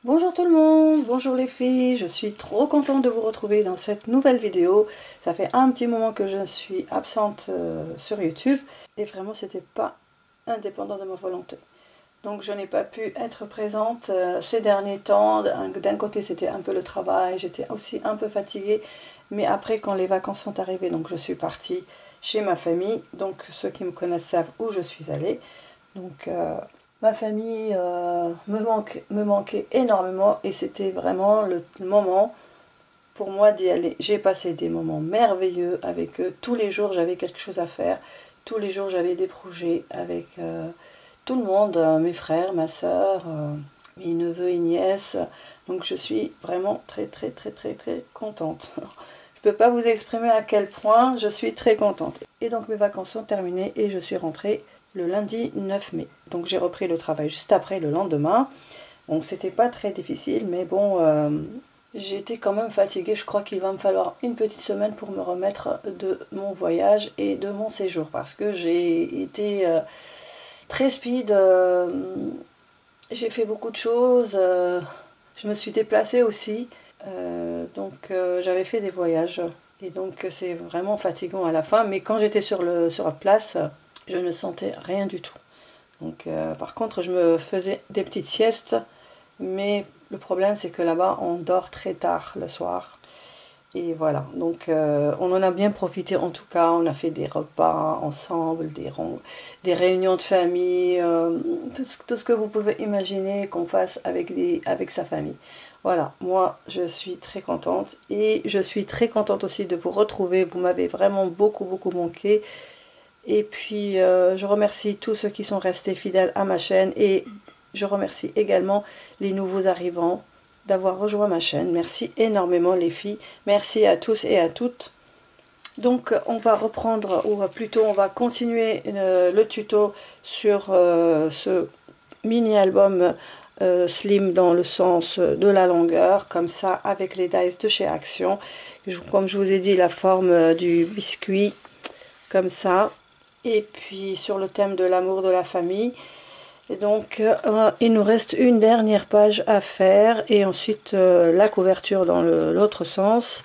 Bonjour tout le monde, bonjour les filles, je suis trop contente de vous retrouver dans cette nouvelle vidéo. Ça fait un petit moment que je suis absente sur YouTube et vraiment c'était pas indépendant de ma volonté. Donc je n'ai pas pu être présente ces derniers temps. D'un côté c'était un peu le travail, j'étais aussi un peu fatiguée. Mais après quand les vacances sont arrivées, donc je suis partie chez ma famille. Donc ceux qui me connaissent savent où je suis allée. Donc ma famille me manquait énormément et c'était vraiment le moment pour moi d'y aller. J'ai passé des moments merveilleux avec eux. Tous les jours j'avais quelque chose à faire. Tous les jours j'avais des projets avec tout le monde, mes frères, ma soeur, mes neveux et nièces. Donc je suis vraiment très très très très très contente. Je ne peux pas vous exprimer à quel point je suis très contente. Et donc mes vacances sont terminées et je suis rentrée le lundi 9 mai. Donc j'ai repris le travail juste après, le lendemain. Donc c'était pas très difficile, mais bon, j'ai été quand même fatiguée. Je crois qu'il va me falloir une petite semaine pour me remettre de mon voyage et de mon séjour parce que j'ai été très speed. J'ai fait beaucoup de choses. Je me suis déplacée aussi. J'avais fait des voyages. Et donc c'est vraiment fatigant à la fin. Mais quand j'étais sur la place, je ne sentais rien du tout. Donc par contre, je me faisais des petites siestes. Mais le problème, c'est que là-bas, on dort très tard le soir. Et voilà, donc on en a bien profité en tout cas, on a fait des repas ensemble, des réunions de famille, tout ce que vous pouvez imaginer qu'on fasse avec sa famille. Voilà, moi je suis très contente et je suis très contente aussi de vous retrouver, vous m'avez vraiment beaucoup beaucoup manqué. Et puis je remercie tous ceux qui sont restés fidèles à ma chaîne et je remercie également les nouveaux arrivants d'avoir rejoint ma chaîne. Merci énormément les filles. Merci à tous et à toutes. Donc on va reprendre, ou plutôt on va continuer le tuto sur ce mini-album slim dans le sens de la longueur, comme ça avec les dies de chez Action. Comme je vous ai dit, la forme du biscuit, comme ça. Et puis sur le thème de l'amour de la famille. Et donc il nous reste une dernière page à faire et ensuite la couverture dans l'autre sens.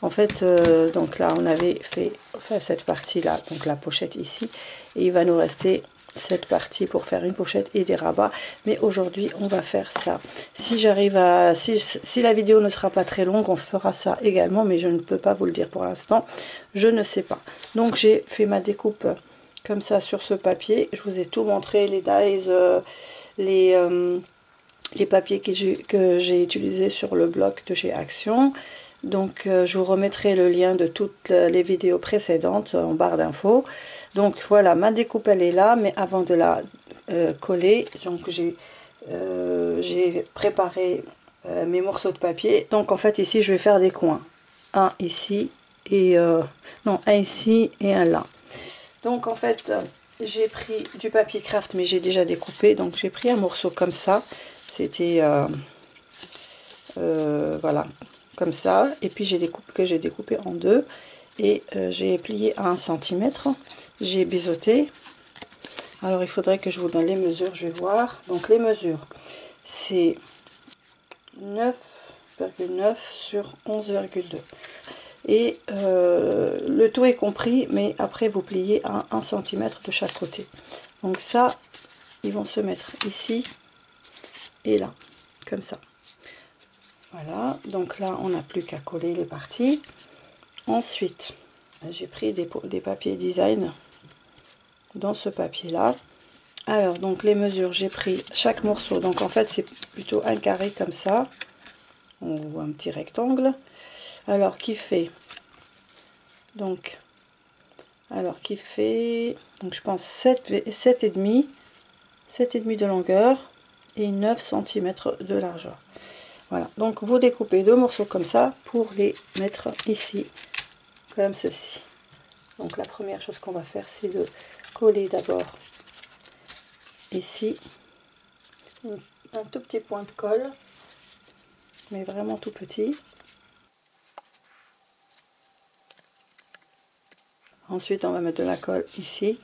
En fait, donc là on avait fait enfin, cette partie là, donc la pochette ici, et il va nous rester cette partie pour faire une pochette et des rabats. Mais aujourd'hui on va faire ça. Si j'arrive à, si la vidéo ne sera pas très longue, on fera ça également, mais je ne peux pas vous le dire pour l'instant, je ne sais pas. Donc j'ai fait ma découpe comme ça sur ce papier. Je vous ai tout montré, les dies, les papiers que j'ai utilisés sur le bloc de chez Action. Donc je vous remettrai le lien de toutes les vidéos précédentes en barre d'infos. Donc voilà, ma découpe elle est là, mais avant de la coller, donc j'ai préparé mes morceaux de papier. Donc en fait ici je vais faire des coins. Un ici et non, un ici et un là. Donc en fait, j'ai pris du papier craft, mais j'ai déjà découpé. Donc j'ai pris un morceau comme ça. C'était voilà, comme ça. Et puis j'ai découpé en deux. Et j'ai plié à 1 cm. J'ai biseauté. Alors il faudrait que je vous donne les mesures, je vais voir. Donc les mesures, c'est 9,9 sur 11,2. Et le tout est compris, mais après vous pliez à 1 cm de chaque côté. Donc ça, ils vont se mettre ici et là, comme ça. Voilà, donc là on n'a plus qu'à coller les parties. Ensuite, j'ai pris des papiers design dans ce papier là. Alors donc les mesures, j'ai pris chaque morceau, donc en fait c'est plutôt un carré comme ça, ou un petit rectangle. Alors qui fait donc je pense 7,5 de longueur et 9 cm de largeur. Voilà, donc vous découpez deux morceaux comme ça pour les mettre ici, comme ceci. Donc la première chose qu'on va faire, c'est de coller d'abord ici un tout petit point de colle, mais vraiment tout petit. Ensuite, on va mettre de la colle ici.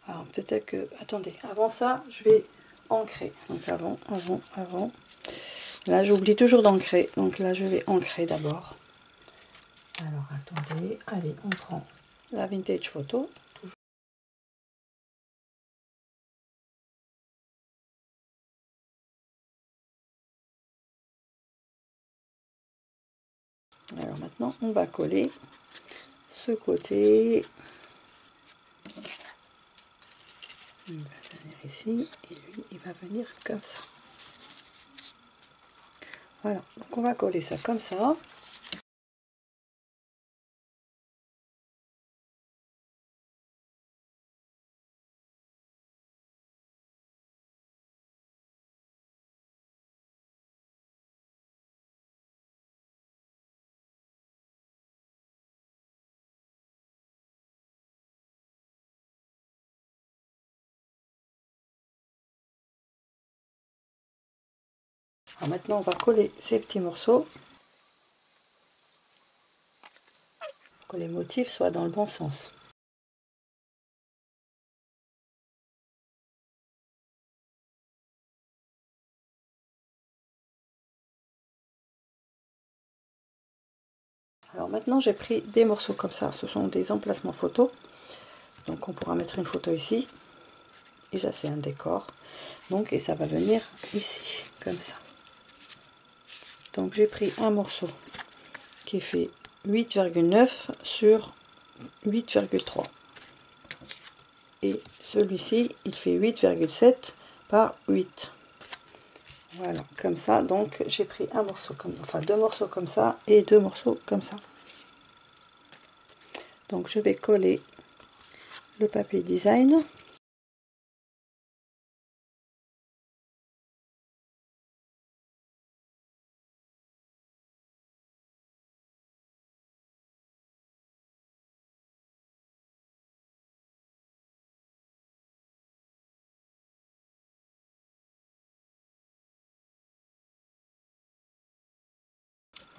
Alors Alors peut-être que, attendez, avant ça, je vais ancrer. Donc avant. Là, j'oublie toujours d'ancrer. Donc là, je vais ancrer d'abord. Alors attendez, allez, on prend la vintage photo. Alors maintenant, on va coller ce côté. Il va venir ici et lui, il va venir comme ça. Voilà, donc on va coller ça comme ça. Alors maintenant, on va coller ces petits morceaux pour que les motifs soient dans le bon sens. Alors maintenant, j'ai pris des morceaux comme ça. Ce sont des emplacements photos. Donc on pourra mettre une photo ici. Et ça, c'est un décor. Donc, et ça va venir ici, comme ça. Donc j'ai pris un morceau qui fait 8,9 sur 8,3. Et celui-ci, il fait 8,7 par 8. Voilà, comme ça. Donc j'ai pris un morceau comme, enfin 2 morceaux comme ça et 2 morceaux comme ça. Donc je vais coller le papier design.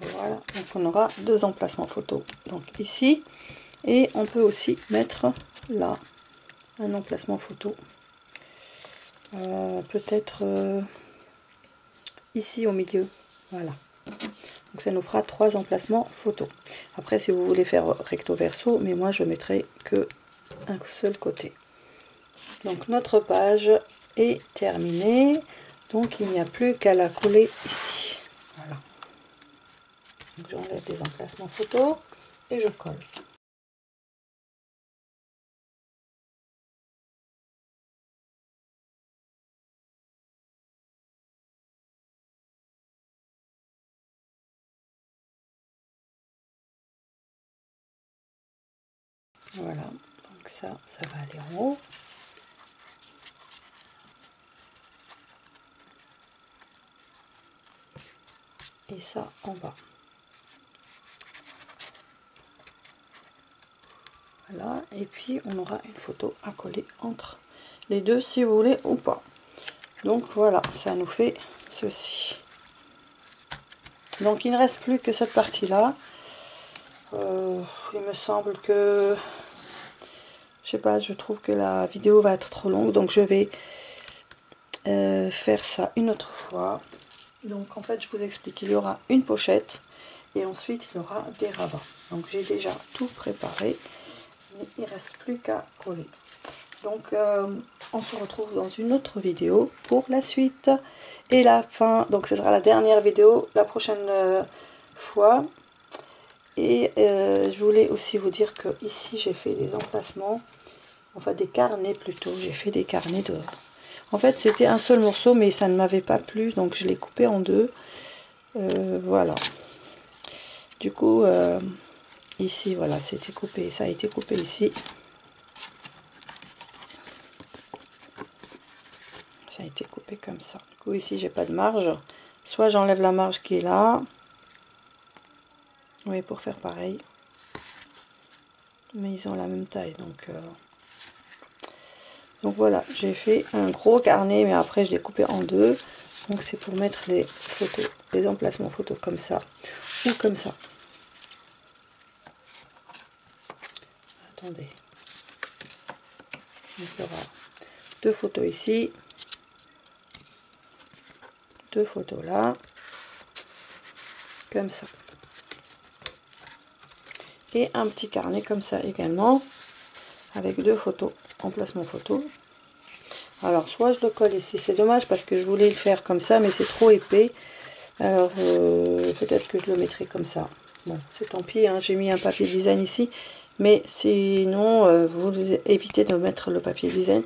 Voilà, donc on aura 2 emplacements photo. Donc ici, et on peut aussi mettre là un emplacement photo. Peut-être ici au milieu. Voilà. Donc ça nous fera 3 emplacements photo. Après, si vous voulez faire recto verso, mais moi je mettrai que un seul côté. Donc notre page est terminée. Donc il n'y a plus qu'à la coller ici. Voilà. Donc j'enlève les emplacements photo et je colle. Voilà, donc ça va aller en haut. Et ça en bas. Voilà, et puis on aura une photo à coller entre les deux si vous voulez ou pas. Donc voilà, ça nous fait ceci. Donc il ne reste plus que cette partie là. Il me semble que, je sais pas, je trouve que la vidéo va être trop longue, donc je vais faire ça une autre fois. Donc en fait je vous explique, il y aura une pochette et ensuite il y aura des rabats. Donc j'ai déjà tout préparé, mais il ne reste plus qu'à coller. Donc on se retrouve dans une autre vidéo pour la suite et la fin. Donc ce sera la dernière vidéo la prochaine fois. Et je voulais aussi vous dire que ici j'ai fait des emplacements, enfin des carnets plutôt, j'ai fait des carnets de... En fait c'était un seul morceau mais ça ne m'avait pas plu donc je l'ai coupé en deux. Voilà. Du coup ici voilà c'était coupé, ça a été coupé ici. Ça a été coupé comme ça. Du coup ici j'ai pas de marge. Soit j'enlève la marge qui est là. Oui, pour faire pareil. Mais ils ont la même taille donc voilà, j'ai fait un gros carnet mais après je l'ai coupé en deux. Donc c'est pour mettre les photos, les emplacements photos comme ça ou comme ça. Attendez. Donc il y aura 2 photos ici, 2 photos là, comme ça. Et un petit carnet comme ça également, avec 2 photos, emplacement photo. Alors soit je le colle ici, c'est dommage parce que je voulais le faire comme ça, mais c'est trop épais. Alors peut-être que je le mettrai comme ça. Bon, c'est tant pis, hein, j'ai mis un papier design ici, mais sinon vous évitez de mettre le papier design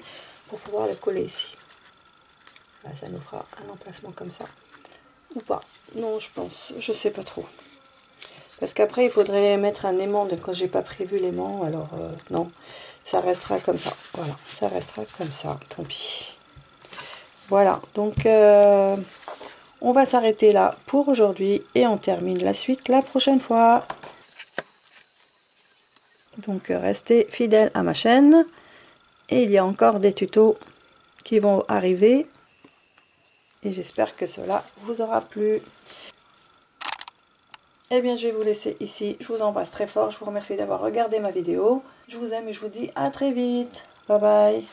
pour pouvoir le coller ici. Là, ça nous fera un emplacement comme ça. Ou pas, non je pense, je sais pas trop. Parce qu'après il faudrait mettre un aimant, donc quand j'ai pas prévu l'aimant, alors non, ça restera comme ça. Voilà, ça restera comme ça, tant pis. Voilà, donc on va s'arrêter là pour aujourd'hui et on termine la suite la prochaine fois. Donc restez fidèles à ma chaîne et il y a encore des tutos qui vont arriver et j'espère que cela vous aura plu. Eh bien, je vais vous laisser ici. Je vous embrasse très fort. Je vous remercie d'avoir regardé ma vidéo. Je vous aime et je vous dis à très vite. Bye bye.